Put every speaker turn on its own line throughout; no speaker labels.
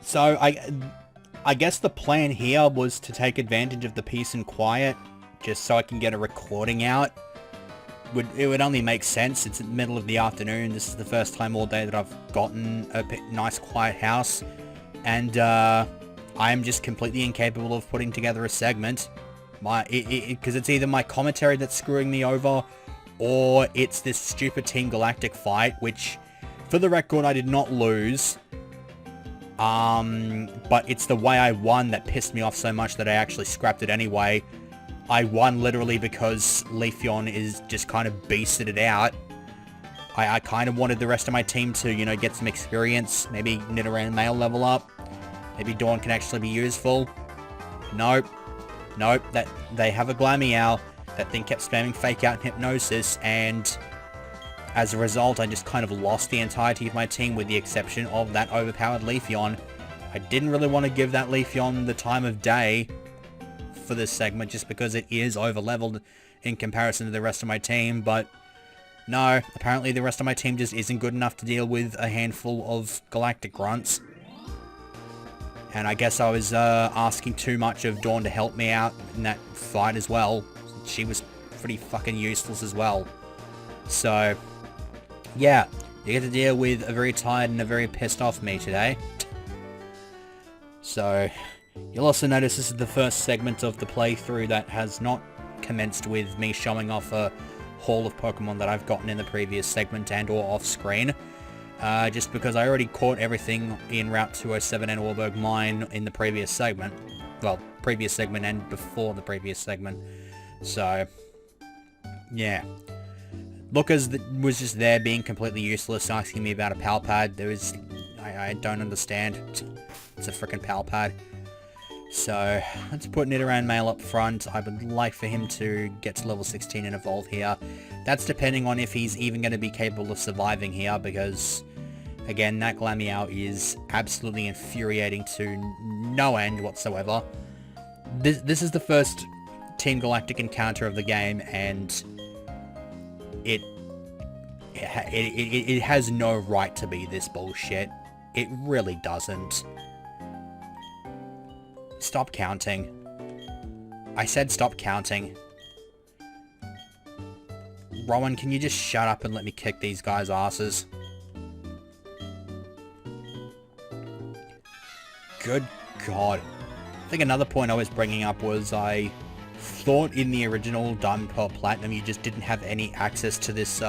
So I guess the plan here was to take advantage of the peace and quiet, just so I can get a recording out. It would only make sense. It's in the middle of the afternoon. This is the first time all day that I've gotten a nice quiet house, and I am just completely incapable of putting together a segment. Because it's either my commentary that's screwing me over, or it's this stupid Team Galactic fight, which, for the record, I did not lose. But it's the way I won that pissed me off so much that I actually scrapped it anyway. I won literally because Leafeon is just kind of beasted it out. I kind of wanted the rest of my team to, you know, get some experience. Maybe Nidoran Male level up. Maybe Dawn can actually be useful. Nope. Nope. They have a Glameow. That thing kept spamming Fake Out and Hypnosis, and as a result, I just kind of lost the entirety of my team with the exception of that overpowered Leafeon. I didn't really want to give that Leafeon the time of day for this segment just because it is over-leveled in comparison to the rest of my team, but no, apparently the rest of my team just isn't good enough to deal with a handful of Galactic Grunts. And I guess I was asking too much of Dawn to help me out in that fight as well. She was pretty fucking useless as well. So, yeah, you get to deal with a very tired and a very pissed off me today. So, you'll also notice this is the first segment of the playthrough that has not commenced with me showing off a haul of Pokemon that I've gotten in the previous segment and or off screen. Just because I already caught everything in Route 207 and Warburg Mine in the previous segment. Well, previous segment and before the previous segment. So, yeah. Lucas was just there being completely useless, asking me about a Palpad. I don't understand. It's a frickin' Palpad. So, let's put Nidoran Male up front. I would like for him to get to level 16 and evolve here. That's depending on if he's even going to be capable of surviving here, because, again, that Glameow is absolutely infuriating to no end whatsoever. This is the first Team Galactic encounter of the game, and it has no right to be this bullshit. It really doesn't. Stop counting. I said stop counting. Rowan, can you just shut up and let me kick these guys' asses? Good God. I think another point I was bringing up was I thought in the original Diamond Pearl Platinum you just didn't have any access to this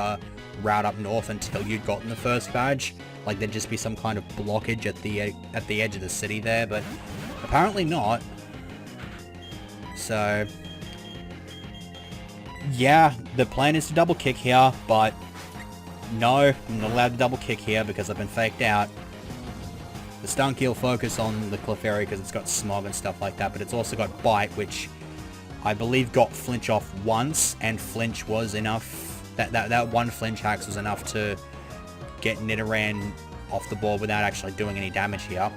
route up north until you'd gotten the first badge. Like there'd just be some kind of blockage at the edge of the city there, but apparently not. So, yeah, the plan is to double kick here, but no, I'm not allowed to double kick here because I've been faked out. The Stunky will focus on the Clefairy because it's got Smog and stuff like that, but it's also got Bite, which I believe got Flinch off once, and Flinch was enough. That one Flinch hacks was enough to get Nidoran off the board without actually doing any damage here.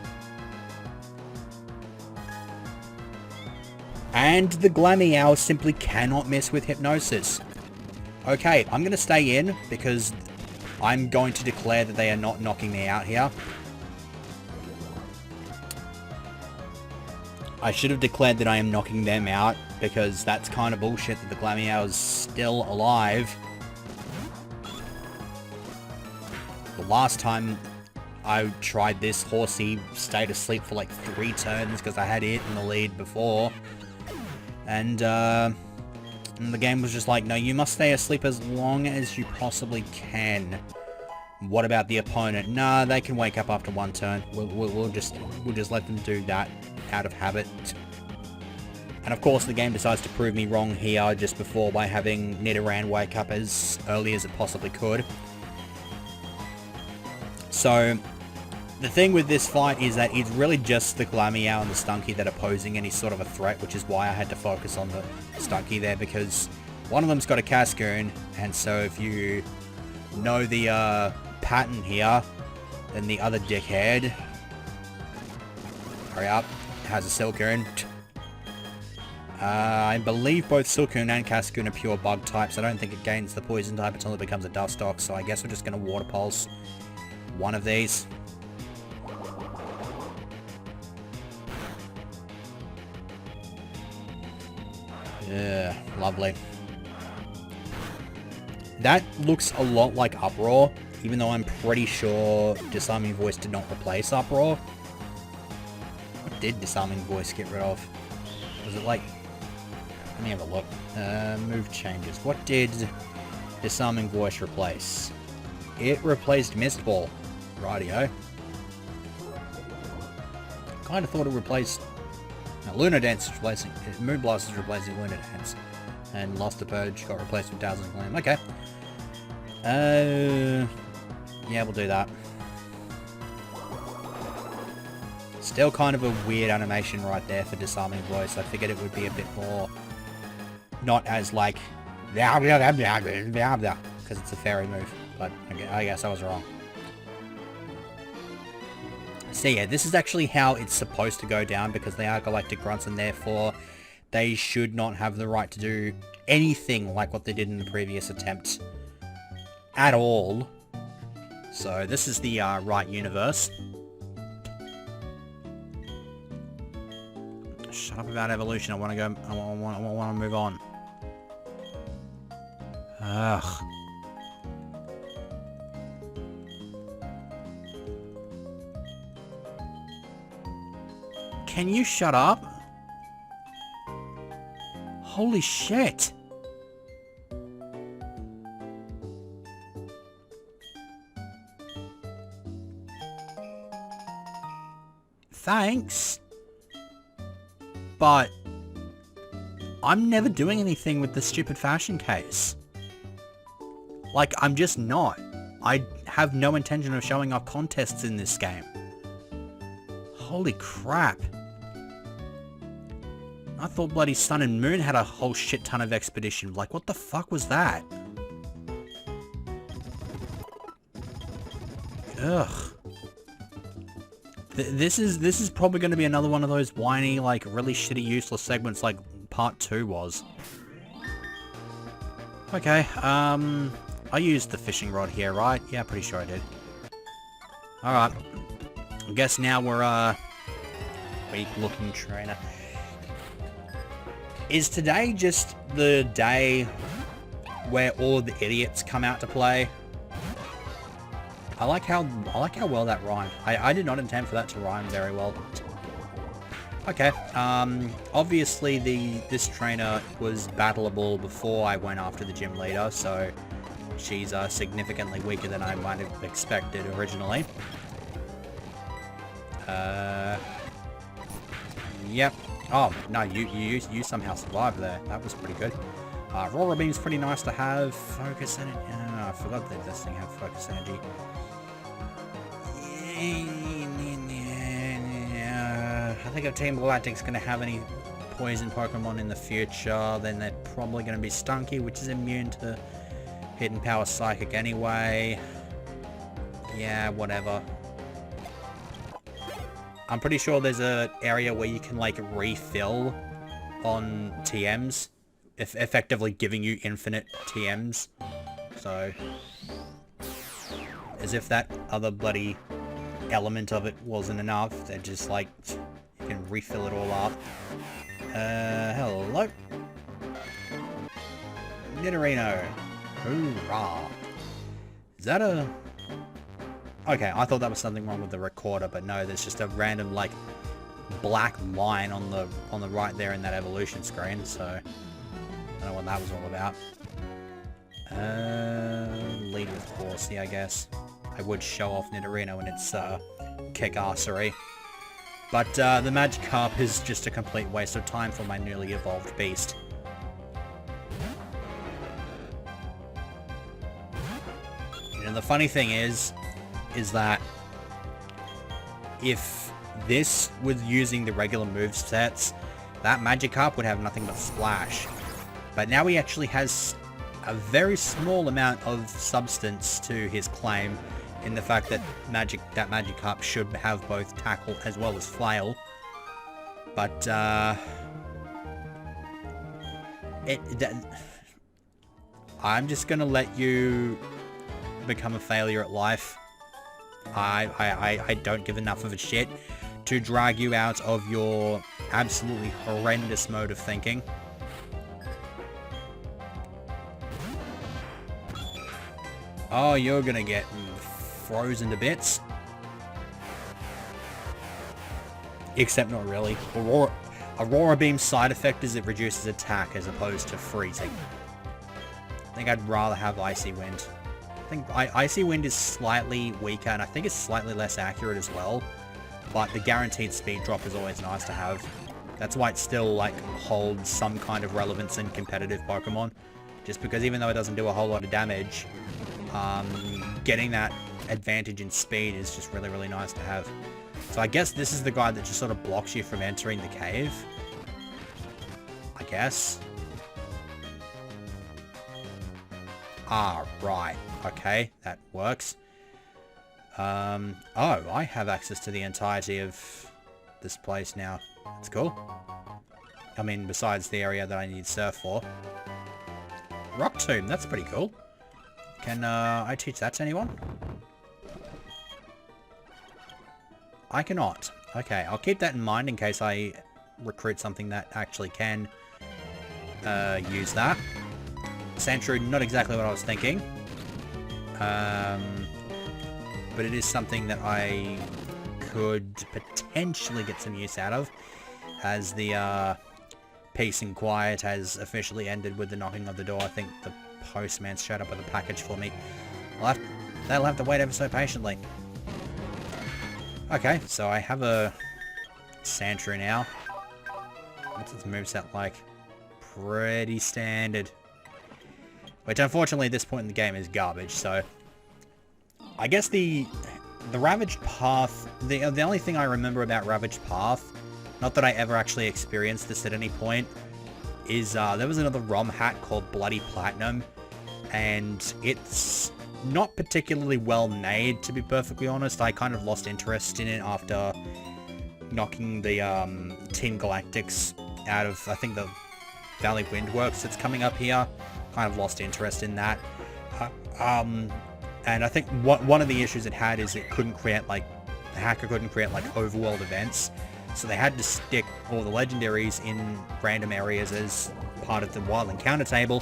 And the Glameow simply cannot miss with Hypnosis. Okay, I'm going to stay in because I'm going to declare that they are not knocking me out here. I should have declared that I am knocking them out because that's kind of bullshit that the Glameow is still alive. The last time I tried this, Horsey stayed asleep for like 3 turns because I had it in the lead before. And the game was just like, no, you must stay asleep as long as you possibly can. What about the opponent? Nah, they can wake up after 1 turn. We'll just let them do that out of habit. And of course the game decides to prove me wrong here just before by having Nidoran wake up as early as it possibly could. So, the thing with this fight is that it's really just the Glameow and the Stunky that are posing any sort of a threat, which is why I had to focus on the Stunky there, because one of them's got a Cascoon, and so if you know the pattern here, then the other dickhead, hurry up, has a Silcoon. I believe both Silcoon and Cascoon are pure bug types. I don't think it gains the poison type until it becomes a Dustox, so I guess we're just going to Water Pulse one of these. Yeah, lovely. That looks a lot like Uproar, even though I'm pretty sure Disarming Voice did not replace Uproar. What did Disarming Voice get rid of? Was it like... Let me have a look. Move changes. What did Disarming Voice replace? It replaced Mist Ball. Rightio. Kind of thought it replaced... No, Lunar Dance is replacing... Moonblast is replacing Lunar Dance. And Lost to Purge got replaced with Dazzling Gleam. Okay. Yeah, we'll do that. Still kind of a weird animation right there for Disarming Voice. I figured it would be a bit more... Not as like... Because it's a fairy move. But I guess I was wrong. So yeah, this is actually how it's supposed to go down because they are Galactic Grunts and therefore they should not have the right to do anything like what they did in the previous attempt at all. So this is the right universe. Shut up about evolution. I want to go. I want to move on. Ugh. Can you shut up? Holy shit. Thanks. But I'm never doing anything with the stupid fashion case. Like, I'm just not. I have no intention of showing off contests in this game. Holy crap. I thought bloody Sun and Moon had a whole shit ton of expedition. Like, what the fuck was that? Ugh. This is probably going to be another one of those whiny, like, really shitty, useless segments like Part 2 was. Okay, I used the fishing rod here, right? Yeah, pretty sure I did. Alright. I guess now we're, weak-looking trainer. Is today just the day where all the idiots come out to play? I like how well that rhymed. I did not intend for that to rhyme very well. Okay, obviously this trainer was battleable before I went after the gym leader, so she's significantly weaker than I might have expected originally. Yep. Oh, no, you somehow survived there. That was pretty good. Aurora Beam's pretty nice to have. Focus energy. I forgot that this thing had focus energy. I think if Team Galactic's going to have any poison Pokemon in the future, then they're probably going to be Stunky, which is immune to Hidden Power Psychic anyway. Yeah, whatever. I'm pretty sure there's an area where you can, like, refill on TMs, effectively giving you infinite TMs. So, as if that other bloody element of it wasn't enough, they're just, like, you can refill it all up. Hello? Nidorino. Hoorah. Is that a... Okay, I thought that was something wrong with the recorder, but no, there's just a random, like, black line on the right there in that evolution screen, so I don't know what that was all about. Lead with Horsey, I guess. I would show off Nidorino and its kick-assery. But the Magikarp is just a complete waste of time for my newly evolved beast. And the funny thing is that if this was using the regular move sets, that Magikarp would have nothing but Splash. But now he actually has a very small amount of substance to his claim in the fact that Magikarp should have both Tackle as well as Flail. But I'm just gonna let you become a failure at life. I don't give enough of a shit to drag you out of your absolutely horrendous mode of thinking. Oh, you're gonna get frozen to bits. Except not really. Aurora Beam's side effect is it reduces attack as opposed to freezing. I think I'd rather have Icy Wind. I think Icy Wind is slightly weaker, and I think it's slightly less accurate as well. But the guaranteed speed drop is always nice to have. That's why it still, like, holds some kind of relevance in competitive Pokemon. Just because even though it doesn't do a whole lot of damage, getting that advantage in speed is just really, really nice to have. So I guess this is the guy that just sort of blocks you from entering the cave. I guess. Ah, right. Okay, that works. Oh, I have access to the entirety of this place now. That's cool. I mean, besides the area that I need Surf for. Rock Tomb, that's pretty cool. Can I teach that to anyone? I cannot. Okay, I'll keep that in mind in case I recruit something that actually can use that. Sandshrew, not exactly what I was thinking. But it is something that I could potentially get some use out of, as the peace and quiet has officially ended with the knocking on the door. I think the postman showed up with a package for me. They'll have to wait ever so patiently. Okay, so I have a Sandshrew now. What's its moveset like? Pretty standard. Which unfortunately at this point in the game is garbage, so... I guess the Ravaged Path... The only thing I remember about Ravaged Path, not that I ever actually experienced this at any point, is there was another ROM hack called Bloody Platinum, and it's not particularly well made, to be perfectly honest. I kind of lost interest in it after knocking the Team Galactics out of, I think, the Valley Windworks that's coming up here. Kind of lost interest in that. And I think one of the issues it had is it couldn't create, like, the hacker couldn't create, like, overworld events. So they had to stick all the legendaries in random areas as part of the wild encounter table.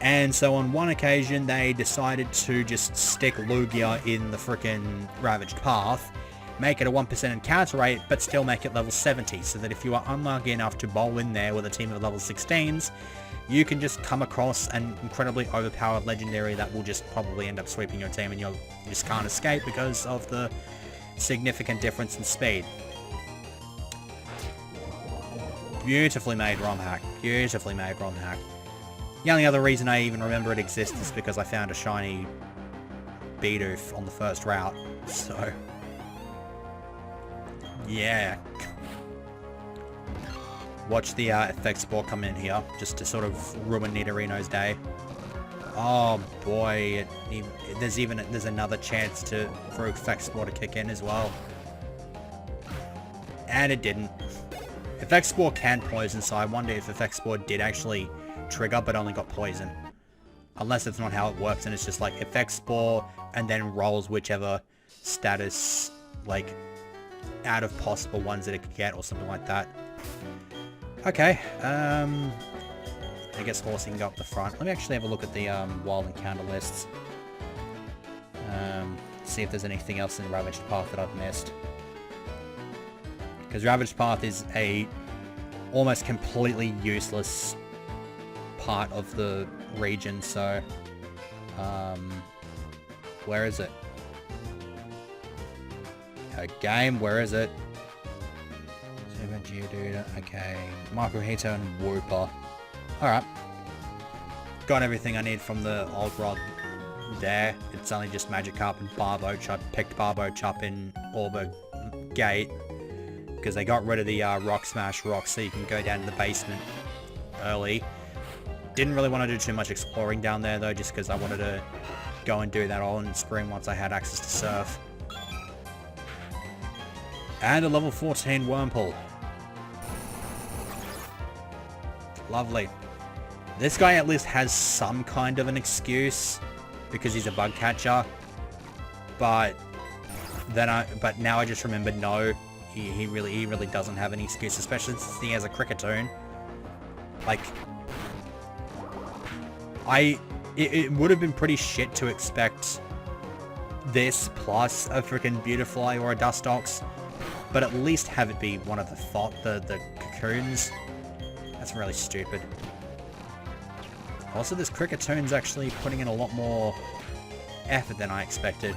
And so on one occasion, they decided to just stick Lugia in the frickin' Ravaged Path, make it a 1% encounter rate, but still make it level 70, so that if you are unlucky enough to bowl in there with a team of level 16s, you can just come across an incredibly overpowered legendary that will just probably end up sweeping your team, and you just can't escape because of the significant difference in speed. Beautifully made ROM hack. Beautifully made ROM hack. The only other reason I even remember it exists is because I found a shiny Bidoof on the first route, so... yeah. Watch the Effect Spore come in here, just to sort of ruin Nidorino's day. Oh boy, there's another chance for Effect Spore to kick in as well. And it didn't. Effect Spore can poison, so I wonder if Effect Spore did actually trigger, but only got poison. Unless it's not how it works, and it's just like Effect Spore, and then rolls whichever status, like, out of possible ones that it could get, or something like that. Okay, I guess Horsey can go up the front. Let me actually have a look at the wild encounter lists. See if there's anything else in Ravaged Path that I've missed. Because Ravaged Path is a almost completely useless part of the region, so... where is it? Game, where is it? Geodude, okay. Microhito and Wooper. Alright. Got everything I need from the old rod there. It's only just Magikarp and Barboach. I picked Barboach up in Orber Gate because they got rid of the Rock Smash rocks, so you can go down to the basement early. Didn't really want to do too much exploring down there though, just because I wanted to go and do that all in spring once I had access to Surf. And a level 14 Wurmple. Lovely. This guy at least has some kind of an excuse because he's a bug catcher. But now I just remembered, no, he really doesn't have any excuse, especially since he has a Kricketune. Like, it would have been pretty shit to expect this plus a freaking Beautifly or a Dustox, but at least have it be one of the cocoons. That's really stupid. Also, this Krickettoon's actually putting in a lot more effort than I expected.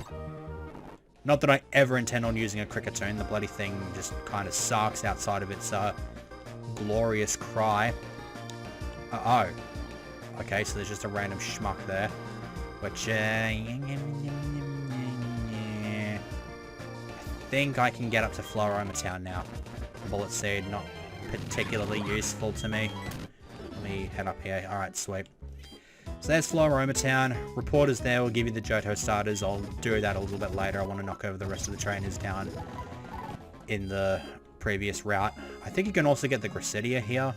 Not that I ever intend on using a Krickettoon, the bloody thing just kind of sucks outside of its glorious cry. Oh. Okay, so there's just a random schmuck there. Which, I think I can get up to Floaroma Town now. Bullet Seed, not particularly useful to me. Let me head up here. Alright, sweet. So there's Floaroma Town. Reporters there will give you the Johto starters. I'll do that a little bit later. I want to knock over the rest of the trainers down in the previous route. I think you can also get the Gracidia here.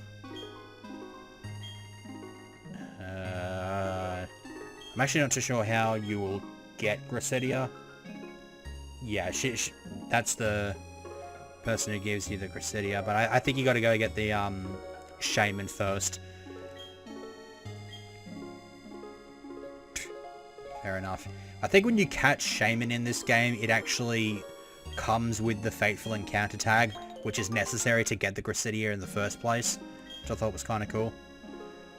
I'm actually not too sure how you will get Gracidia. Yeah, that's the person who gives you the Gracidia, but I think you got to go get the Shaman first. Fair enough. I think when you catch Shaman in this game, it actually comes with the Fateful Encounter tag, which is necessary to get the Gracidia in the first place, which I thought was kind of cool.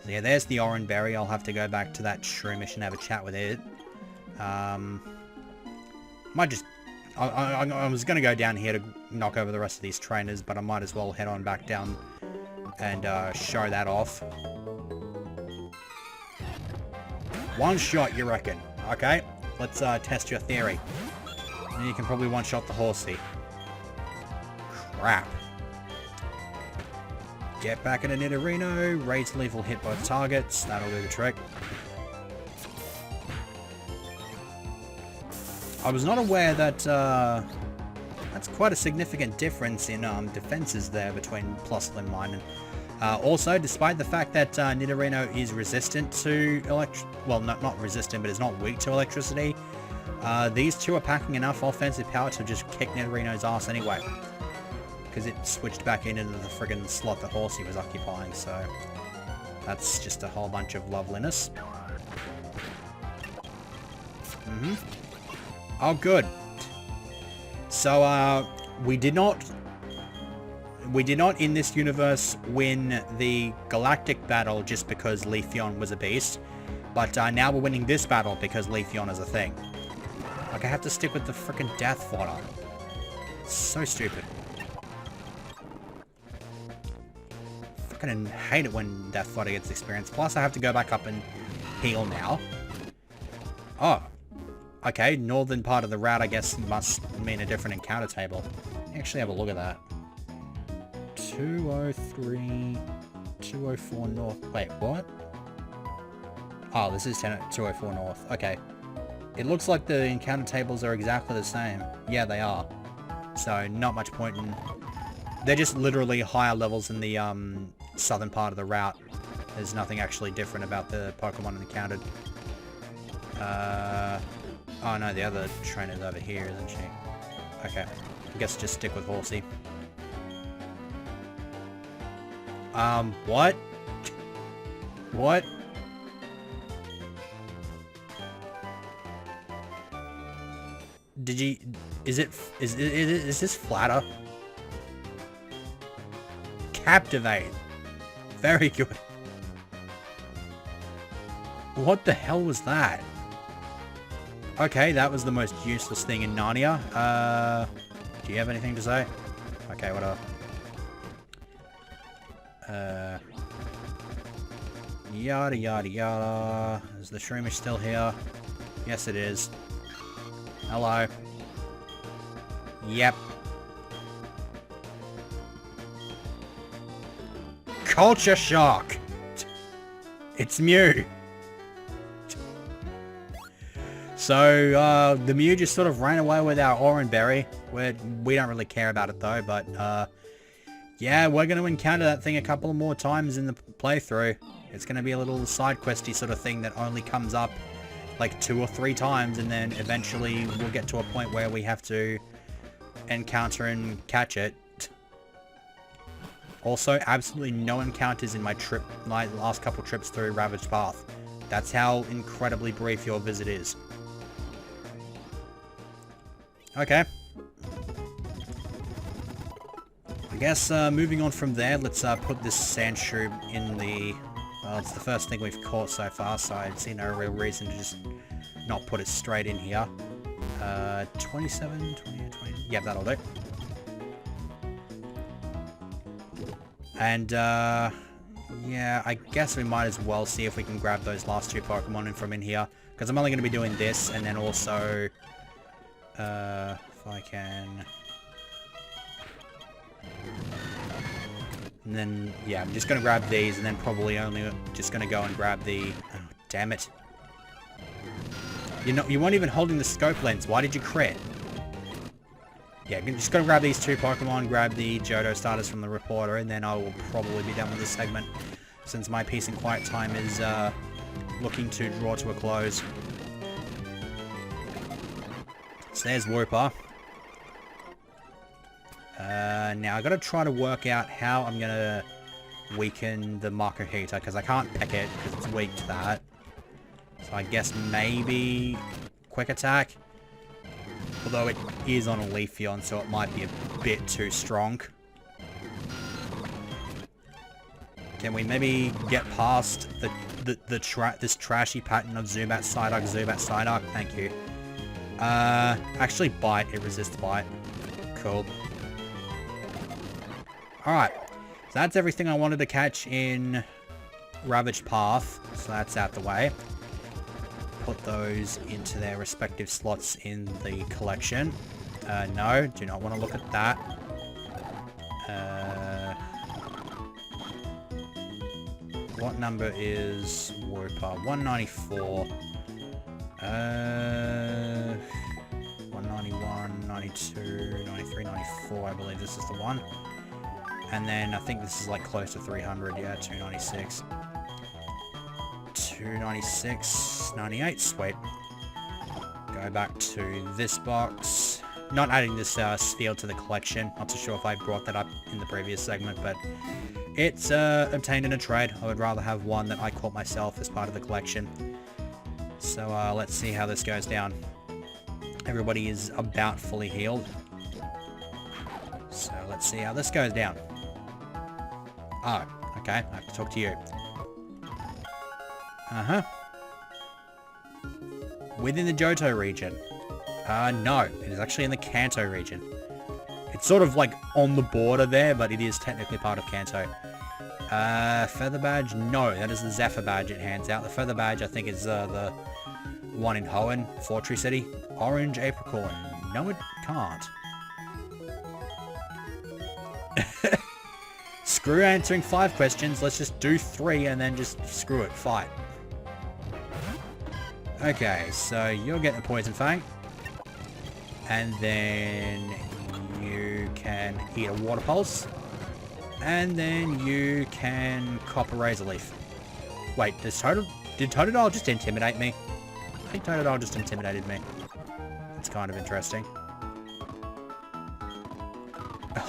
So yeah, there's the Oran Berry. I'll have to go back to that Shroomish and have a chat with it. Might just... I was going to go down here to knock over the rest of these trainers, but I might as well head on back down and show that off. One shot, you reckon? Okay, let's test your theory. And you can probably one-shot the Horsey. Crap. Get back into Nidorino. Raise lethal hit both targets. That'll do the trick. I was not aware that that's quite a significant difference in defenses there between Plusle and mine. Also, despite the fact that Nidorino is resistant to well, not resistant, but is not weak to electricity, these two are packing enough offensive power to just kick Nidorino's ass anyway. Because it switched back into the friggin' slot that Horsey was occupying, so that's just a whole bunch of loveliness. Oh, good. So, we did not in this universe win the Galactic battle just because Leafeon was a beast, but now we're winning this battle because Leafeon is a thing. Like, I have to stick with the frickin' Death Fodder. It's so stupid. Fucking hate it when Death Fodder gets experience. Plus, I have to go back up and heal now. Oh. Okay, northern part of the route, I guess, must mean a different encounter table. Actually have a look at that. 203... 204 north... Wait, what? Oh, this is 204 north. Okay. It looks like the encounter tables are exactly the same. Yeah, they are. So, not much point in... They're just literally higher levels in the southern part of the route. There's nothing actually different about the Pokemon encountered. Oh no, the other trainer's over here, isn't she? Okay. I guess just stick with Horsey. What? What? Did you... Is this Flatter? Captivate. Very good. What the hell was that? Okay, that was the most useless thing in Narnia. Do you have anything to say? Okay, whatever. Yada yada yada. Is the Shroomish still here? Yes, it is. Hello. Yep. Culture Shock! It's Mew! So, the Mew just sort of ran away with our Oran Berry. We don't really care about it though, but, yeah, we're going to encounter that thing a couple more times in the playthrough. It's going to be a little side questy sort of thing that only comes up like 2 or 3 times, and then eventually we'll get to a point where we have to encounter and catch it. Also, absolutely no encounters in my last couple trips through Ravaged Path. That's how incredibly brief your visit is. Okay. I guess moving on from there, let's put this Sandshrew in the... Well, it's the first thing we've caught so far, so I see no real reason to just not put it straight in here. 27, 28, 20... Yeah, that'll do. And, yeah, I guess we might as well see if we can grab those last two Pokemon in from in here. Because I'm only going to be doing this, and then also... if I can... And then, yeah, I'm just going to grab these, and then probably only just going to go and grab the... Oh, damn it. You weren't even holding the scope lens. Why did you crit? Yeah, I'm just going to grab these two Pokemon, grab the Johto starters from the reporter, and then I will probably be done with this segment, since my peace and quiet time is looking to draw to a close. So there's Wooper. Now I gotta try to work out how I'm gonna weaken the Makuhita, because I can't pick it because it's weak to that. So I guess maybe Quick Attack. Although it is on a Leafeon, so it might be a bit too strong. Can we maybe get past this trashy pattern of Zubat, Psyduck, Zubat, Psyduck? Thank you. Actually Bite. It resists Bite. Cool. Alright. So that's everything I wanted to catch in Ravaged Path. So that's out the way. Put those into their respective slots in the collection. No, do not want to look at that. What number is Wooper? 194. 191, 92, 93, 94, I believe this is the one. And then I think this is like close to 300, yeah, 296. 296, 98, sweet. Go back to this box. Not adding this sphere to the collection. Not too sure if I brought that up in the previous segment, but it's obtained in a trade. I would rather have one that I caught myself as part of the collection. So let's see how this goes down. Everybody is about fully healed. So let's see how this goes down. Oh, okay. I have to talk to you. Uh-huh. Within the Johto region. No. It is actually in the Kanto region. It's sort of like on the border there, but it is technically part of Kanto. Feather Badge? No, that is the Zephyr Badge it hands out. The Feather Badge, I think, is the one in Hoenn, Fortree City. Orange Apricorn. No, it can't. Screw answering 5 questions. Let's just do 3 and then just screw it. Fight. Okay, so you're getting a Poison Fang. And then you can eat a Water Pulse. And then you can cop a Razor Leaf. Wait, did Totodile just intimidate me? I think Totodile just intimidated me. That's kind of interesting.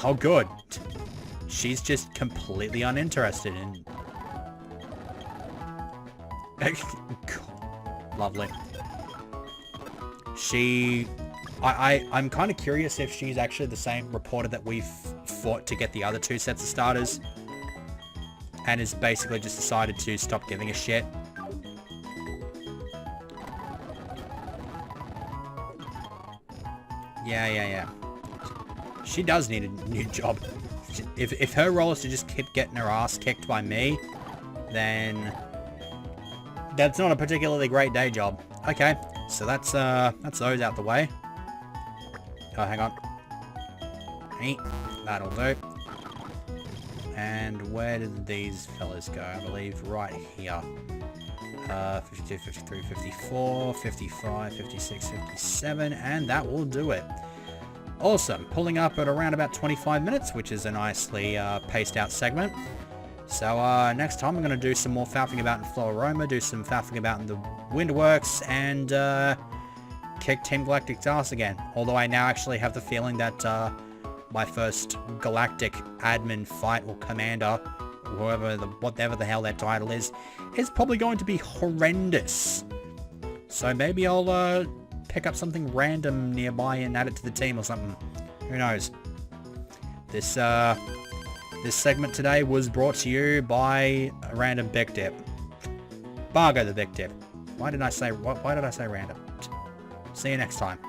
Oh, good. She's just completely uninterested in... Lovely. I'm kind of curious if she's actually the same reporter that we've fought to get the other 2 sets of starters. And has basically just decided to stop giving a shit. Yeah. She does need a new job. If her role is to just keep getting her ass kicked by me, then that's not a particularly great day job. Okay, so that's those out the way. Oh, hang on. Hey, that'll do. And where did these fellas go? I believe right here. 52, 53, 54, 55, 56, 57, and that will do it. Awesome. Pulling up at around about 25 minutes, which is a nicely paced out segment. So next time I'm going to do some more faffing about in Floaroma, do some faffing about in the Windworks, and kick Team Galactic's ass again. Although I now actually have the feeling that my first Galactic admin fight or commander whatever the hell that title is probably going to be horrendous. So maybe I'll pick up something random nearby and add it to the team or something. Who knows? This segment today was brought to you by a random Big Dip. Bargo the Big Dip. Why did I say random? See you next time.